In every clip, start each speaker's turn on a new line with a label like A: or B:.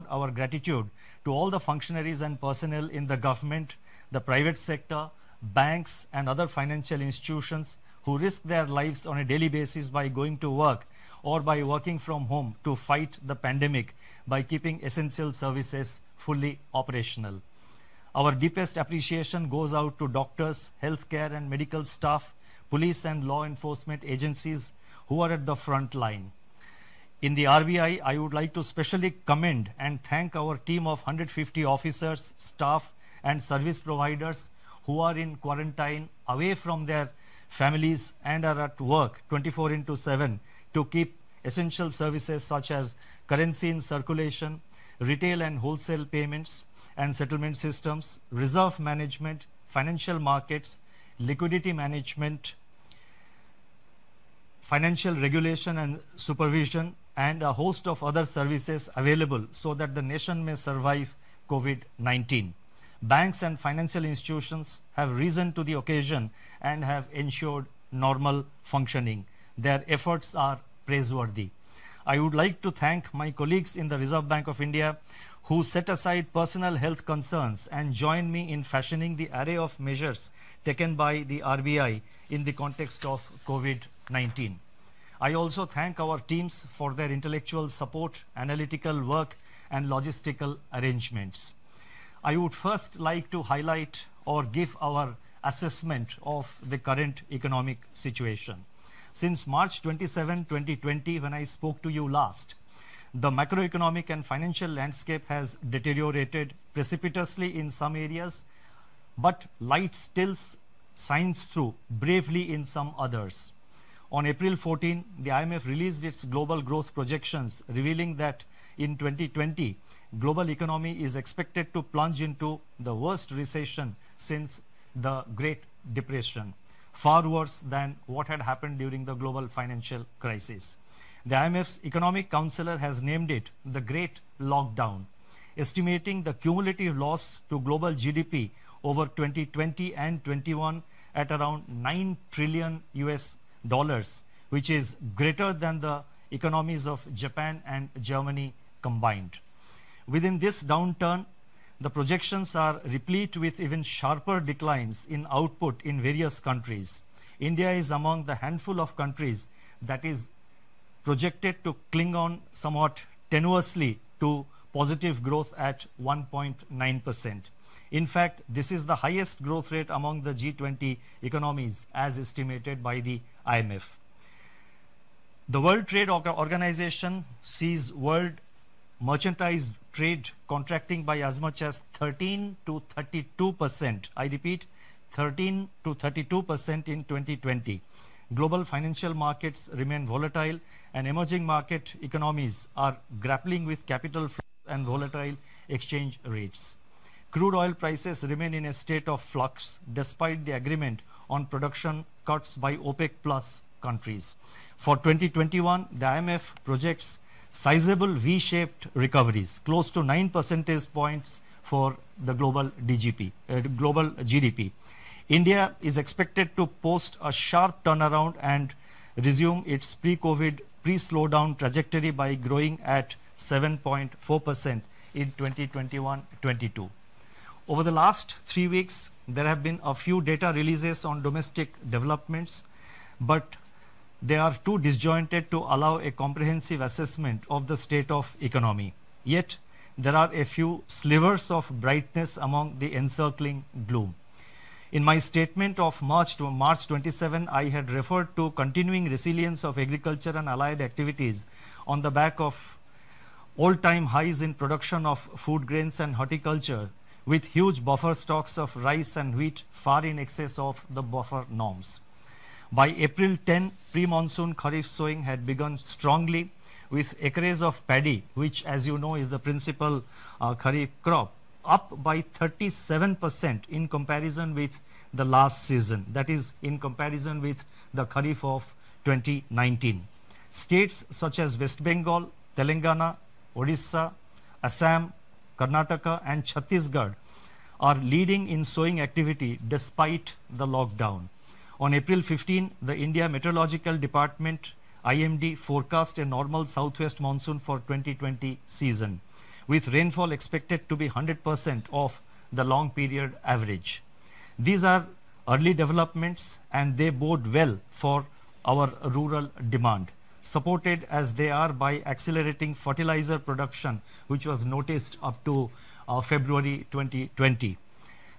A: our gratitude to all the functionaries and personnel in the government, the private sector, banks and other financial institutions who risk their lives on a daily basis by going to work or by working from home to fight the pandemic by keeping essential services fully operational. Our deepest appreciation goes out to doctors, healthcare and medical staff, police and law enforcement agencies who are at the front line. In the RBI, I would like to specially commend and thank our team of 150 officers, staff and service providers who are in quarantine away from their families and are at work 24/7 to keep essential services such as currency in circulation, retail and wholesale payments and settlement systems, reserve management, financial markets, liquidity management, financial regulation and supervision, and a host of other services available so that the nation may survive COVID-19. Banks and financial institutions have risen to the occasion and have ensured normal functioning. Their efforts are praiseworthy. I would like to thank my colleagues in the Reserve Bank of India who set aside personal health concerns and joined me in fashioning the array of measures taken by the RBI in the context of COVID-19. I also thank our teams for their intellectual support, analytical work, and logistical arrangements. I would first like to highlight or give our assessment of the current economic situation. Since March 27, 2020, when I spoke to you last, the macroeconomic and financial landscape has deteriorated precipitously in some areas, but light still shines through bravely in some others. On April 14, the IMF released its global growth projections, revealing that in 2020, global economy is expected to plunge into the worst recession since the Great Depression, far worse than what had happened during the global financial crisis. The IMF's economic counselor has named it the Great Lockdown, estimating the cumulative loss to global GDP over 2020 and 21 at around $9 trillion, which is greater than the economies of Japan and Germany combined. Within this downturn, the projections are replete with even sharper declines in output in various countries. India is among the handful of countries that is projected to cling on somewhat tenuously to positive growth at 1.9%. In fact, this is the highest growth rate among the G20 economies as estimated by the IMF. The World Trade Organization sees world merchandise trade contracting by as much as 13 to 32%. I repeat, 13 to 32% in 2020. Global financial markets remain volatile and emerging market economies are grappling with capital flows and volatile exchange rates. Crude oil prices remain in a state of flux despite the agreement on production cuts by OPEC plus countries. For 2021, the IMF projects sizable V-shaped recoveries, close to 9 percentage points for the global GDP. India is expected to post a sharp turnaround and resume its pre-COVID, pre-slowdown trajectory by growing at 7.4% in 2021-22. Over the last 3 weeks, there have been a few data releases on domestic developments, but they are too disjointed to allow a comprehensive assessment of the state of economy. Yet, there are a few slivers of brightness among the encircling gloom. In my statement of March 27, I had referred to continuing resilience of agriculture and allied activities on the back of all-time highs in production of food grains and horticulture, with huge buffer stocks of rice and wheat far in excess of the buffer norms. By April 10, pre-monsoon kharif sowing had begun strongly, with acreage of paddy, which as you know is the principal kharif crop, up by 37% in comparison with the last season, that is in comparison with the kharif of 2019. States such as West Bengal, Telangana, Odisha, Assam, Karnataka and Chhattisgarh are leading in sowing activity despite the lockdown. On April 15, the India Meteorological Department IMD forecast a normal southwest monsoon for 2020 season. with rainfall expected to be 100% of the long period average. These are early developments and they bode well for our rural demand, supported as they are by accelerating fertilizer production, which was noticed up to February 2020.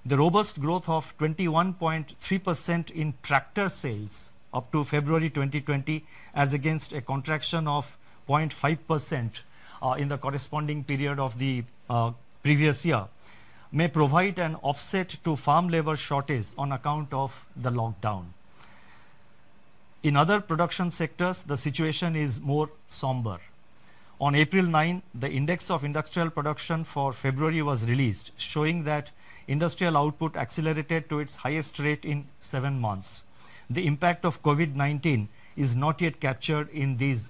A: The robust growth of 21.3% in tractor sales up to February 2020 as against a contraction of 0.5% in the corresponding period of the previous year may provide an offset to farm labor shortage on account of the lockdown. In other production sectors, the situation is more somber. On April 9, the Index of Industrial Production for February was released, showing that industrial output accelerated to its highest rate in 7 months. The impact of COVID-19 is not yet captured in these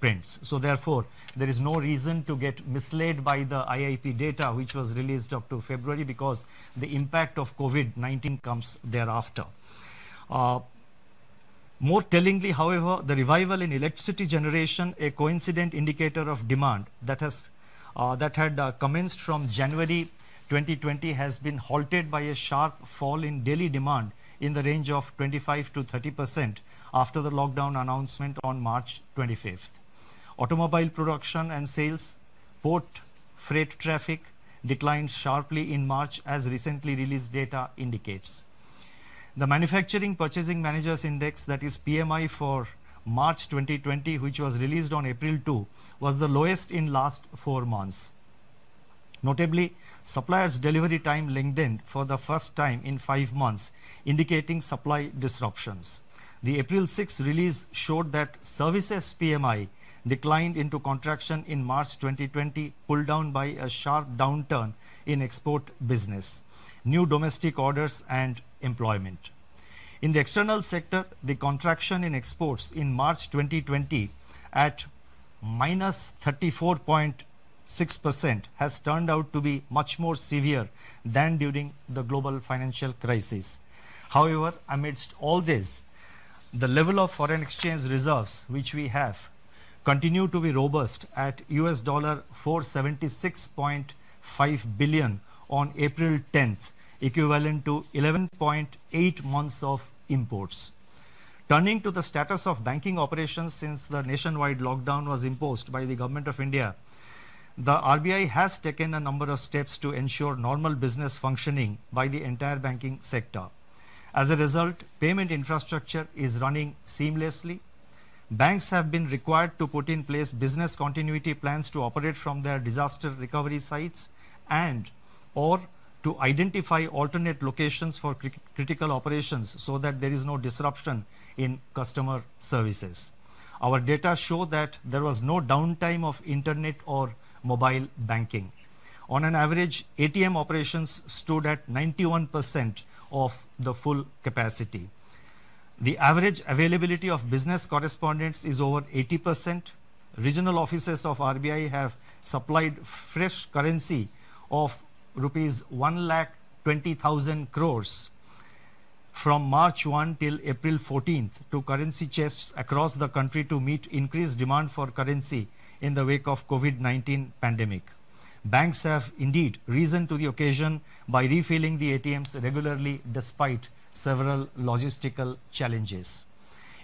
A: prints. So therefore, there is no reason to get misled by the IIP data which was released up to February, because the impact of COVID-19 comes thereafter. More tellingly, however, the revival in electricity generation, a coincident indicator of demand that had commenced from January 2020, has been halted by a sharp fall in daily demand in the range of 25 to 30% after the lockdown announcement on March 25th. Automobile production and sales, port freight traffic declined sharply in March, as recently released data indicates. The Manufacturing Purchasing Managers Index, that is PMI, for March 2020, which was released on April 2, was the lowest in last 4 months. Notably, suppliers' delivery time lengthened for the first time in 5 months, indicating supply disruptions. The April 6 release showed that services PMI declined into contraction in March 2020, pulled down by a sharp downturn in export business, new domestic orders and employment. In the external sector, the contraction in exports in March 2020 at minus 34.6% has turned out to be much more severe than during the global financial crisis. However, amidst all this, the level of foreign exchange reserves which we have continue to be robust at US dollar 476.5 billion on April 10th, equivalent to 11.8 months of imports. Turning to the status of banking operations since the nationwide lockdown was imposed by the Government of India, the RBI has taken a number of steps to ensure normal business functioning by the entire banking sector. As a result, payment infrastructure is running seamlessly. Banks have been required to put in place business continuity plans to operate from their disaster recovery sites and or to identify alternate locations for critical operations so that there is no disruption in customer services. Our data show that there was no downtime of internet or mobile banking. On an average, ATM operations stood at 91% of the full capacity. The average availability of business correspondents is over 80%. Regional offices of RBI have supplied fresh currency of rupees 1,20,000 crores from March 1 till April 14th to currency chests across the country to meet increased demand for currency in the wake of COVID-19 pandemic. Banks have indeed risen to the occasion by refilling the ATMs regularly despite several logistical challenges.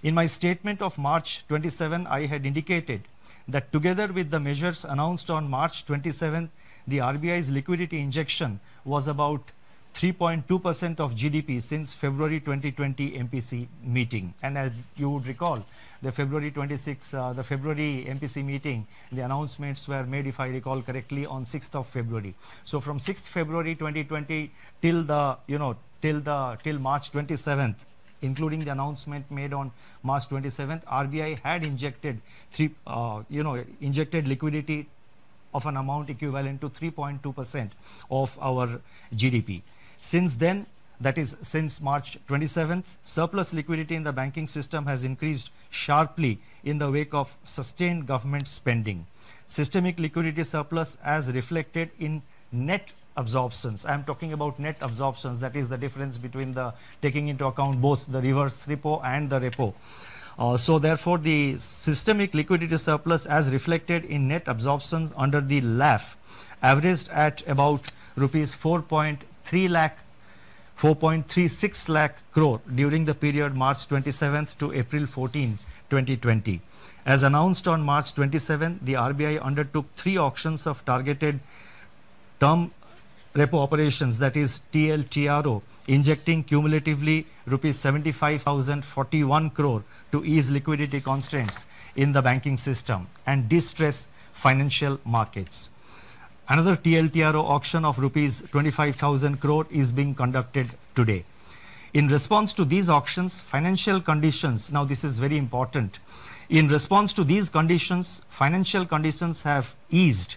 A: In my statement of March 27, I had indicated that together with the measures announced on March 27, the RBI's liquidity injection was about 3.2% of GDP since February 2020 MPC meeting. And as you would recall, the February 26, the February MPC meeting, the announcements were made, if I recall correctly, on 6th of February. So from 6th February 2020 till the, till March 27th, including the announcement made on March 27th, RBI had injected injected liquidity of an amount equivalent to 3.2% of our GDP. Since then, that is since March 27th, surplus liquidity in the banking system has increased sharply in the wake of sustained government spending. Systemic liquidity surplus as reflected in net absorptions. I am talking about net absorptions, that is the difference between the taking into account both the reverse repo and the repo. So therefore, the systemic liquidity surplus as reflected in net absorptions under the LAF averaged at about rupees 4.36 lakh crore during the period March 27th to April 14, 2020. As announced on March 27, the RBI undertook 3 auctions of targeted term repo operations, that is TLTRO, injecting cumulatively rupees 75,041 crore to ease liquidity constraints in the banking system and distress financial markets. Another TLTRO auction of rupees 25,000 crore is being conducted today. In response to these auctions, financial conditions, now this is very important, in response to these conditions, financial conditions have eased.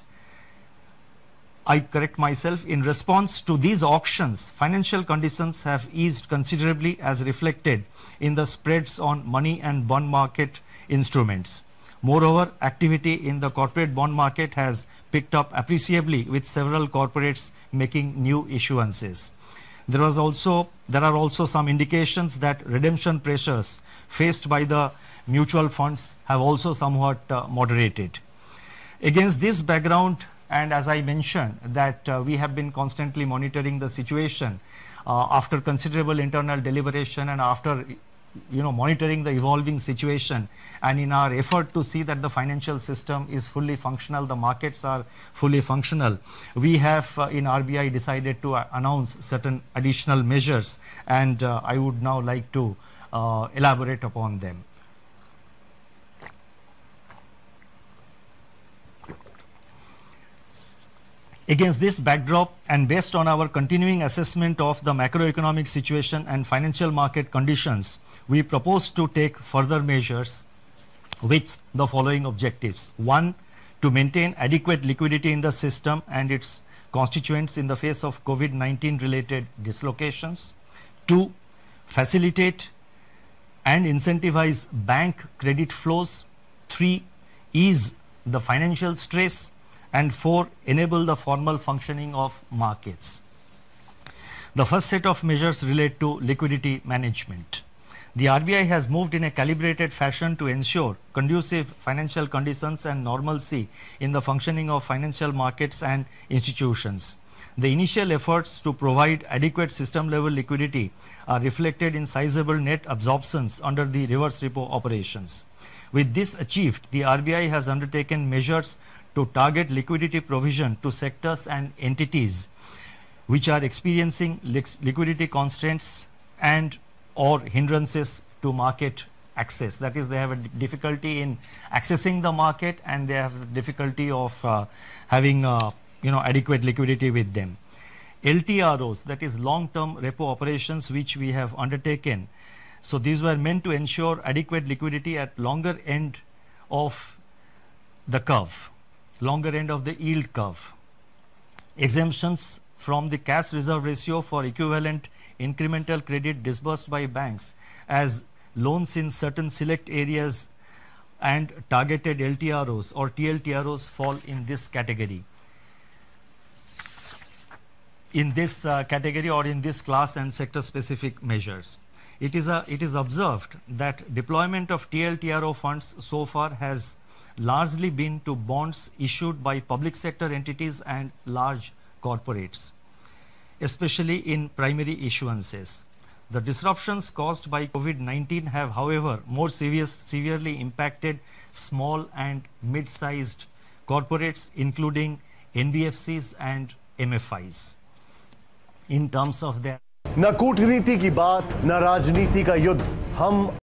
A: I correct myself, in response to these auctions, financial conditions have eased considerably as reflected in the spreads on money and bond market instruments. Moreover, activity in the corporate bond market has picked up appreciably, with several corporates making new issuances. There are also some indications that redemption pressures faced by the mutual funds have also somewhat moderated. Against this background, and as I mentioned that we have been constantly monitoring the situation after considerable internal deliberation and after monitoring the evolving situation, and in our effort to see that the financial system is fully functional, the markets are fully functional, we have in RBI decided to announce certain additional measures, and I would now like to elaborate upon them. Against this backdrop, and based on our continuing assessment of the macroeconomic situation and financial market conditions, we propose to take further measures with the following objectives. 1. To maintain adequate liquidity in the system and its constituents in the face of COVID-19 related dislocations. 2. Facilitate and incentivize bank credit flows. 3. Ease the financial stress. And 4. Enable the formal functioning of markets. The first set of measures relate to liquidity management. The RBI has moved in a calibrated fashion to ensure conducive financial conditions and normalcy in the functioning of financial markets and institutions. The initial efforts to provide adequate system-level liquidity are reflected in sizable net absorptions under the reverse repo operations. With this achieved, the RBI has undertaken measures to target liquidity provision to sectors and entities which are experiencing liquidity constraints and or hindrances to market access. That is, they have a difficulty in accessing the market and they have difficulty of having adequate liquidity with them. LTROs, that is long-term repo operations, which we have undertaken. So these were meant to ensure adequate liquidity at longer end of the curve, longer end of the yield curve. Exemptions from the cash reserve ratio for equivalent incremental credit disbursed by banks as loans in certain select areas and targeted LTROs or TLTROs fall in this category. In this category or in this class and sector specific measures. It is observed that deployment of TLTRO funds so far has largely been to bonds issued by public sector entities and large corporates, especially in primary issuances. The disruptions caused by COVID-19 have, however, more severely impacted small and mid-sized corporates, including NBFCs and MFIs, in terms of their
B: न कूटनीति की बात, न राजनीति का युद्ध, हम